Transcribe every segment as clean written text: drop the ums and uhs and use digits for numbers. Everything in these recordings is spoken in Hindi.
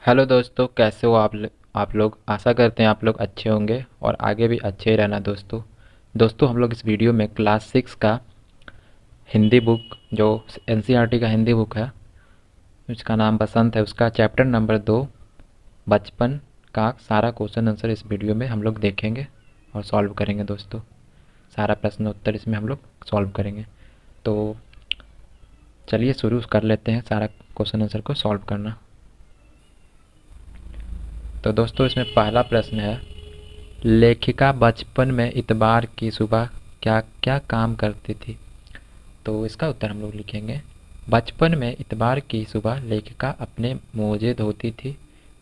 हेलो दोस्तों, कैसे हो आप लोग। आशा करते हैं आप लोग अच्छे होंगे और आगे भी अच्छे ही रहना दोस्तों। हम लोग इस वीडियो में क्लास 6 का हिंदी बुक, जो एनसीईआरटी का हिंदी बुक है, उसका नाम बसंत है, उसका चैप्टर नंबर 2 बचपन का सारा क्वेश्चन आंसर इस वीडियो में हम लोग देखेंगे और सॉल्व करेंगे दोस्तों। सारा प्रश्न उत्तर इसमें हम लोग सॉल्व करेंगे। तो चलिए शुरू कर लेते हैं सारा क्वेश्चन आंसर को सॉल्व करना। तो दोस्तों इसमें पहला प्रश्न है, लेखिका बचपन में इतवार की सुबह क्या क्या काम करती थी। तो इसका उत्तर हम लोग लिखेंगे, बचपन में इतवार की सुबह लेखिका अपने मोजे धोती थी,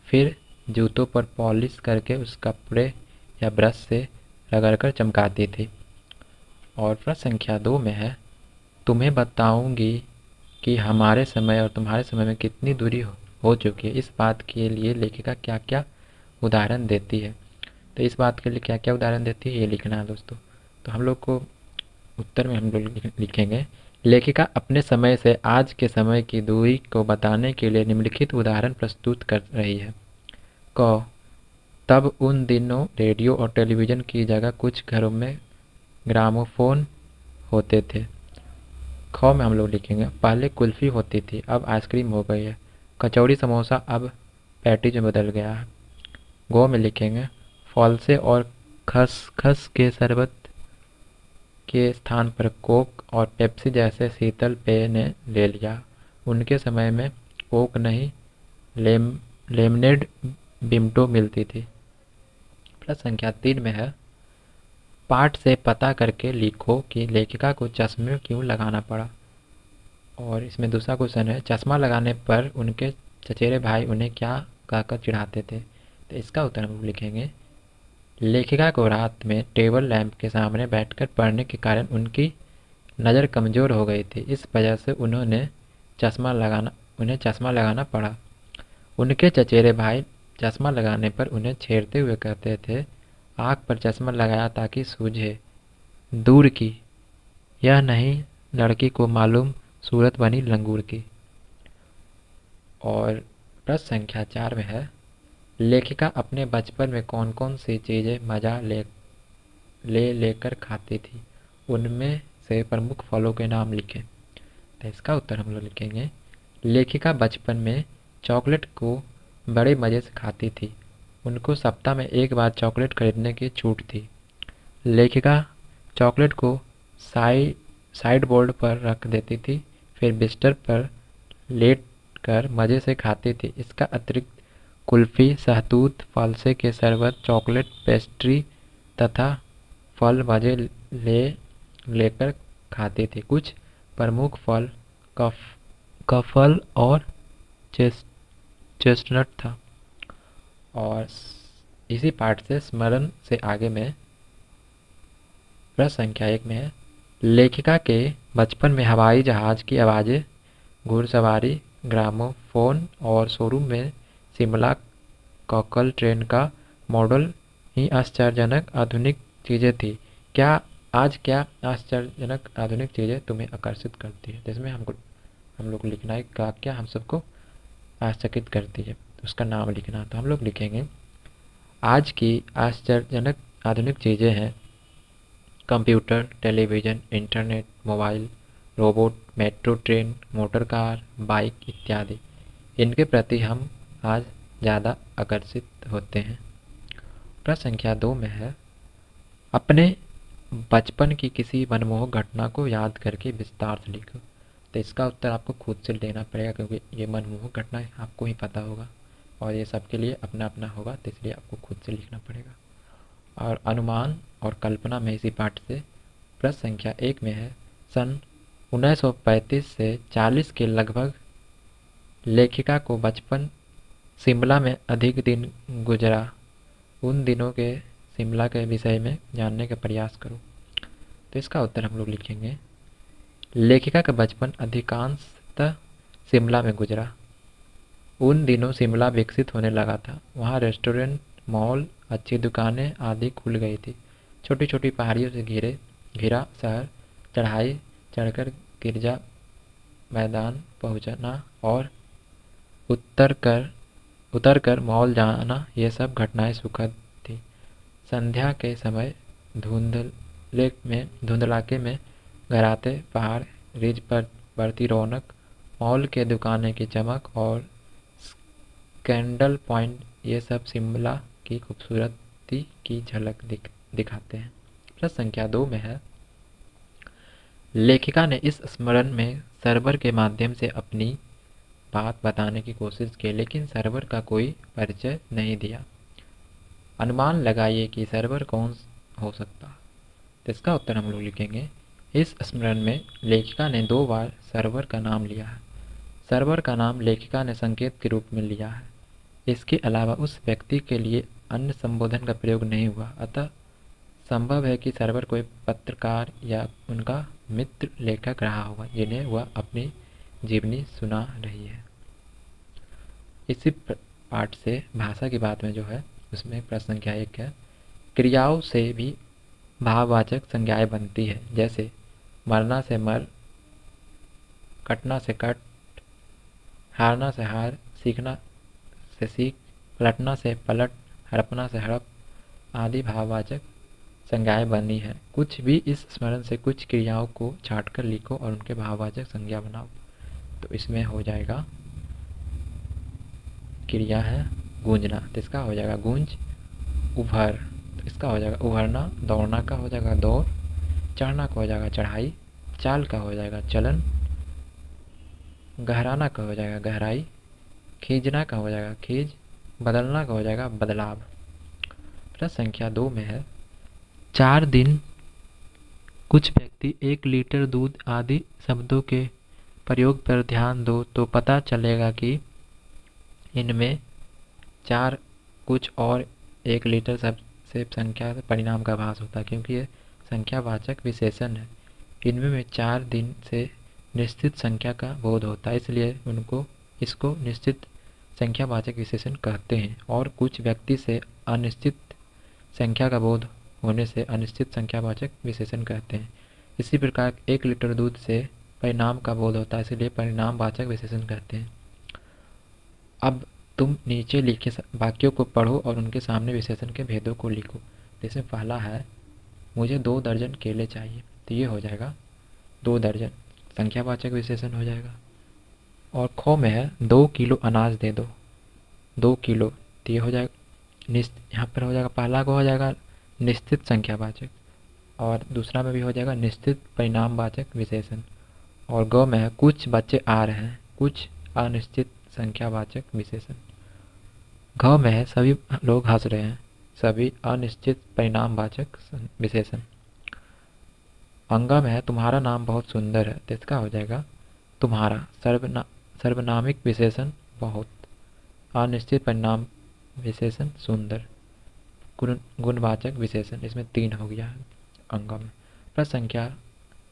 फिर जूतों पर पॉलिश करके उस कपड़े या ब्रश से रगड़कर चमकाती थी। और प्रश्न संख्या 2 में है, तुम्हें बताऊंगी कि हमारे समय और तुम्हारे समय में कितनी दूरी हो चुकी है, इस बात के लिए लेखिका क्या क्या उदाहरण देती है। तो इस बात के लिए क्या क्या उदाहरण देती है ये लिखना है दोस्तों। तो हम लोग को उत्तर में हम लोग लिखेंगे, लेखिका अपने समय से आज के समय की दूरी को बताने के लिए निम्नलिखित उदाहरण प्रस्तुत कर रही है। क, तब उन दिनों रेडियो और टेलीविज़न की जगह कुछ घरों में ग्रामोफोन होते थे। ख में हम लोग लिखेंगे, पहले कुल्फ़ी होती थी अब आइसक्रीम हो गई है। कचौड़ी समोसा अब पैटीज में बदल गया है। गो में लिखेंगे, फल से और खसखस के शरबत के स्थान पर कोक और पेप्सी जैसे शीतल पेय ने ले लिया। उनके समय में कोक नहीं, लेम लेमनेड बिमटो मिलती थी। प्रश्न संख्या 3 में है, पाठ से पता करके लिखो कि लेखिका को चश्मे क्यों लगाना पड़ा। और इसमें दूसरा क्वेश्चन है, चश्मा लगाने पर उनके चचेरे भाई उन्हें क्या कहकर चिढ़ाते थे। तो इसका उत्तर हम लिखेंगे, लेखिका को रात में टेबल लैंप के सामने बैठकर पढ़ने के कारण उनकी नज़र कमज़ोर हो गई थी, इस वजह से उन्हें चश्मा लगाना पड़ा। उनके चचेरे भाई चश्मा लगाने पर उन्हें छेड़ते हुए कहते थे, आँख पर चश्मा लगाया ताकि सूझे, दूर की, यह नहीं लड़की को मालूम सूरत बनी लंगूर की। और प्रश्न संख्या 4 में है, लेखिका अपने बचपन में कौन कौन सी चीज़ें मज़ा लेकर खाती थी, उनमें से प्रमुख फलों के नाम लिखें। तो इसका उत्तर हम लोग लिखेंगे, लेखिका बचपन में चॉकलेट को बड़े मज़े से खाती थी, उनको सप्ताह में एक बार चॉकलेट खरीदने की छूट थी। लेखिका चॉकलेट को साइड साइड बोर्ड पर रख देती थी, फिर बिस्तर पर लेट कर मज़े से खाती थी। इसका अतिरिक्त कुल्फ़ी, शहतूत, फालसे के शरबत, चॉकलेट, पेस्ट्री तथा फल मज़े ले लेकर खाती थी। कुछ प्रमुख फल कफ का फल और चेस चेस्टनट था। और इसी पाठ से स्मरण से आगे में प्रश्न संख्या 1 में है, लेखिका के बचपन में हवाई जहाज की आवाज़ें, घुड़सवारी, ग्रामोफोन और शोरूम में शिमला कॉकल ट्रेन का मॉडल ही आश्चर्यजनक आधुनिक चीज़ें थी। क्या आज क्या आश्चर्यजनक आधुनिक चीज़ें तुम्हें आकर्षित करती है, जिसमें हम लोग लिखना है क्या क्या हम सबको आश्चर्यचकित करती है, उसका नाम लिखना। तो हम लोग लिखेंगे, आज की आश्चर्यजनक आधुनिक चीज़ें हैं computer, television, internet, mobile, robot, metro train, motor car, bike इत्यादि। इनके प्रति हम आज ज़्यादा आकर्षित होते हैं। प्रश्न संख्या 2 में है, अपने बचपन की किसी मनमोहक घटना को याद करके विस्तार से लिखो। तो इसका उत्तर आपको खुद से देना पड़ेगा, क्योंकि ये मनमोहक घटना आपको ही पता होगा और ये सबके लिए अपना अपना होगा, तो इसलिए आपको खुद से लिखना पड़ेगा। और अनुमान और कल्पना में इसी पाठ से प्रश्न संख्या 1 में है, सन 1935 से 40 के लगभग लेखिका को बचपन शिमला में अधिक दिन गुजरा, उन दिनों के शिमला के विषय में जानने का प्रयास करो। तो इसका उत्तर हम लोग लिखेंगे, लेखिका का बचपन अधिकांशतः शिमला में गुजरा। उन दिनों शिमला विकसित होने लगा था, वहाँ रेस्टोरेंट, मॉल, अच्छी दुकानें आदि खुल गई थी। छोटी छोटी पहाड़ियों से घिरा शहर, चढ़ाई चढ़कर गिरजा मैदान पहुँचना और उतर कर उतरकर मॉल जाना, ये सब घटनाएं सुखद थी। संध्या के समय धुंधलाके में घर आते पहाड़, रिज पर बढ़ती रौनक, मॉल के दुकानें की चमक और कैंडल पॉइंट, ये सब शिमला की खूबसूरती की झलक दिखाते हैं। प्रश्न संख्या 2 में है, लेखिका ने इस स्मरण में सर्वर के माध्यम से अपनी बात बताने की कोशिश की, लेकिन सर्वर का कोई परिचय नहीं दिया। अनुमान लगाइए कि सर्वर कौन हो सकता। तो इसका उत्तर हम लोग लिखेंगे, इस स्मरण में लेखिका ने 2 बार सर्वर का नाम लिया है। सर्वर का नाम लेखिका ने संकेत के रूप में लिया है। इसके अलावा उस व्यक्ति के लिए अन्य संबोधन का प्रयोग नहीं हुआ, अतः संभव है कि सर्वर कोई पत्रकार या उनका मित्र लेखक रहा होगा जिन्हें वह अपनी जीवनी सुना रही है। इसी पाठ से भाषा की बात में जो है उसमें प्रश्न संख्या 1 है, क्रियाओं से भी भाववाचक संज्ञाएं बनती है, जैसे मरना से मर, कटना से कट, हारना से हार, सीखना से सीख, पलटना से पलट, हड़पना से हड़प आदि भाववाचक संज्ञाएं बनी है। कुछ भी इस स्मरण से कुछ क्रियाओं को छांटकर लिखो और उनके भाववाचक संज्ञा बनाओ। तो इसमें हो जाएगा, क्रिया है गूंजना, तो इसका हो जाएगा गूंज। उभर, तो इसका हो जाएगा उभरना। दौड़ना का हो जाएगा दौड़। चढ़ना का हो जाएगा चढ़ाई। चाल का हो जाएगा चलन। गहराना का हो जाएगा गहराई। खींचना का हो जाएगा खींच। बदलना का हो जाएगा बदलाव। प्रश्न संख्या 2 में है, 4 दिन कुछ व्यक्ति 1 लीटर दूध आदि शब्दों के प्रयोग पर ध्यान दो तो पता चलेगा कि इनमें 4 कुछ और 1 लीटर से संख्या परिणाम का भास होता है, क्योंकि ये संख्यावाचक विशेषण है। इनमें में 4 दिन से निश्चित संख्या का बोध होता है, इसलिए इसको निश्चित संख्यावाचक विशेषण कहते हैं। और कुछ व्यक्ति से अनिश्चित संख्या का बोध होने से अनिश्चित संख्यावाचक विशेषण कहते हैं। इसी प्रकार 1 लीटर दूध से परिणाम का बोध होता है, इसलिए परिणामवाचक विशेषण कहते हैं। अब तुम नीचे लिखे वाक्यों को पढ़ो और उनके सामने विशेषण के भेदों को लिखो। जैसे पहला है, मुझे 2 दर्जन केले चाहिए, तो ये हो जाएगा 2 दर्जन, संख्यावाचक विशेषण हो जाएगा। और ख में है, 2 किलो अनाज दे दो, 2 किलो, तो ये हो जाएगा यहाँ पर हो जाएगा, पहला को हो जाएगा निश्चित संख्यावाचक और दूसरा में भी हो जाएगा निश्चित परिणामवाचक विशेषण। और ग में है, कुछ बच्चे आ रहे हैं, कुछ अनिश्चित संख्यावाचक विशेषण। घ में है, सभी लोग हंस रहे हैं, सभी अनिश्चित परिणामवाचक विशेषण। अंगा में है, तुम्हारा नाम बहुत सुंदर है, तो इसका हो जाएगा तुम्हारा, सर्वनामिक विशेषण बहुत, अनिश्चित परिणाम विशेषण सुंदर, गुणवाचक विशेषण। इसमें 3 हो गया है अंगा में। प्रश्न संख्या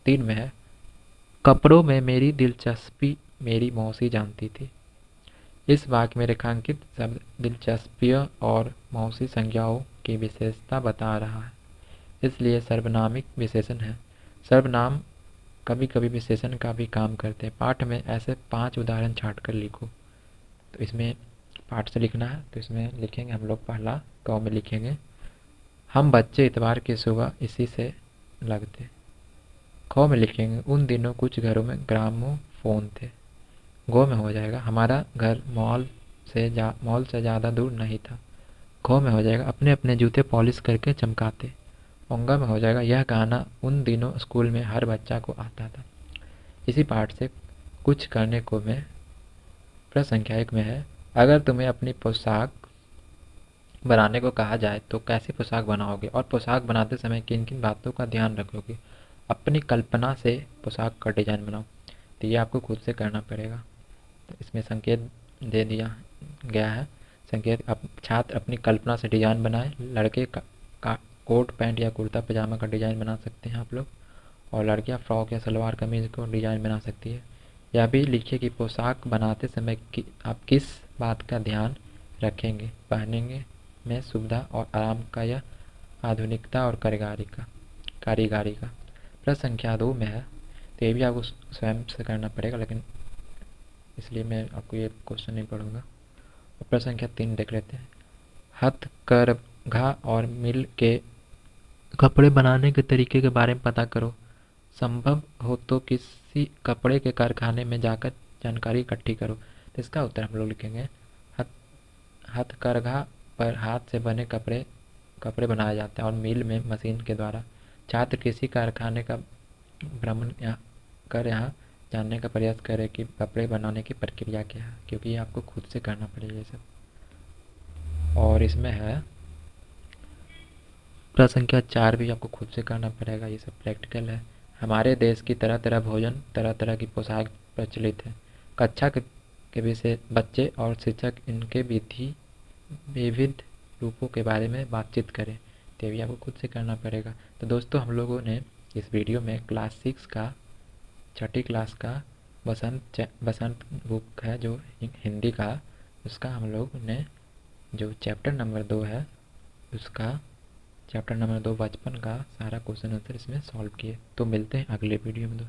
3 में है, कपड़ों में मेरी दिलचस्पी मेरी मौसी जानती थी। इस वाक्य में रेखांकित शब्द दिलचस्पी और मौसी संज्ञाओं की विशेषता बता रहा है, इसलिए सर्वनामिक विशेषण है। सर्वनाम कभी कभी विशेषण का भी काम करते हैं। पाठ में ऐसे 5 उदाहरण छांट कर लिखो। तो इसमें पाठ से लिखना है, तो इसमें लिखेंगे हम लोग, पहला क में लिखेंगे, हम बच्चे इतवार की सुबह इसी से लगते। ख में लिखेंगे, उन दिनों कुछ घरों में ग्रामोफोन थे। गो में हो जाएगा, हमारा घर मॉल से ज़्यादा दूर नहीं था। घ में हो जाएगा, अपने अपने जूते पॉलिश करके चमकाते। ओंगा में हो जाएगा, यह गाना उन दिनों स्कूल में हर बच्चा को आता था। इसी पाठ से कुछ करने को में प्रश्न संख्या 1 में है, अगर तुम्हें अपनी पोशाक बनाने को कहा जाए तो कैसी पोशाक बनाओगे और पोशाक बनाते समय किन किन बातों का ध्यान रखोगे। अपनी कल्पना से पोशाक का डिजाइन बनाओ। तो ये आपको खुद से करना पड़ेगा। तो इसमें संकेत दे दिया गया है। संकेत, छात्र अपनी कल्पना से डिजाइन बनाए। लड़के का कोट पैंट या कुर्ता पजामा का डिजाइन बना सकते हैं आप लोग, और लड़कियां फ्रॉक या सलवार कमीज को डिजाइन बना सकती है। यह भी लिखिए कि पोशाक बनाते समय आप किस बात का ध्यान रखेंगे, पहनेंगे में सुविधा और आराम का या आधुनिकता और कारीगरी का। प्रश्न संख्या 2 में है, तो ये भी आपको स्वयं से करना पड़ेगा, लेकिन इसलिए मैं आपको ये क्वेश्चन नहीं पढ़ूंगा। प्रश्न संख्या 3 देख लेते हैं। हथकरघा और मिल के कपड़े बनाने के तरीके के बारे में पता करो। संभव हो तो किसी कपड़े के कारखाने में जाकर जानकारी इकट्ठी करो। तो इसका उत्तर हम लोग लिखेंगे हथ हथकरघा पर हाथ से बने कपड़े कपड़े बनाए जाते हैं और मिल में मशीन के द्वारा। छात्र किसी कारखाने का भ्रमण यहाँ जानने का प्रयास करें कि कपड़े बनाने की प्रक्रिया क्या है, क्योंकि ये आपको खुद से करना पड़ेगा ये सब। और इसमें है प्रश्न संख्या 4 भी आपको खुद से करना पड़ेगा, ये सब प्रैक्टिकल है। हमारे देश की तरह तरह भोजन, तरह तरह की पोशाक प्रचलित है। कक्षा के विषय बच्चे और शिक्षक इनके विविध रूपों के बारे में बातचीत करें। तो ये भी आपको खुद से करना पड़ेगा। तो दोस्तों, हम लोगों ने इस वीडियो में क्लास 6 का, छठी क्लास का बसंत बुक है जो हिंदी का, उसका हम लोग ने जो चैप्टर नंबर 2 है उसका चैप्टर नंबर 2 बचपन का सारा क्वेश्चन आंसर इसमें सॉल्व किए। तो मिलते हैं अगले वीडियो में दोस्तों।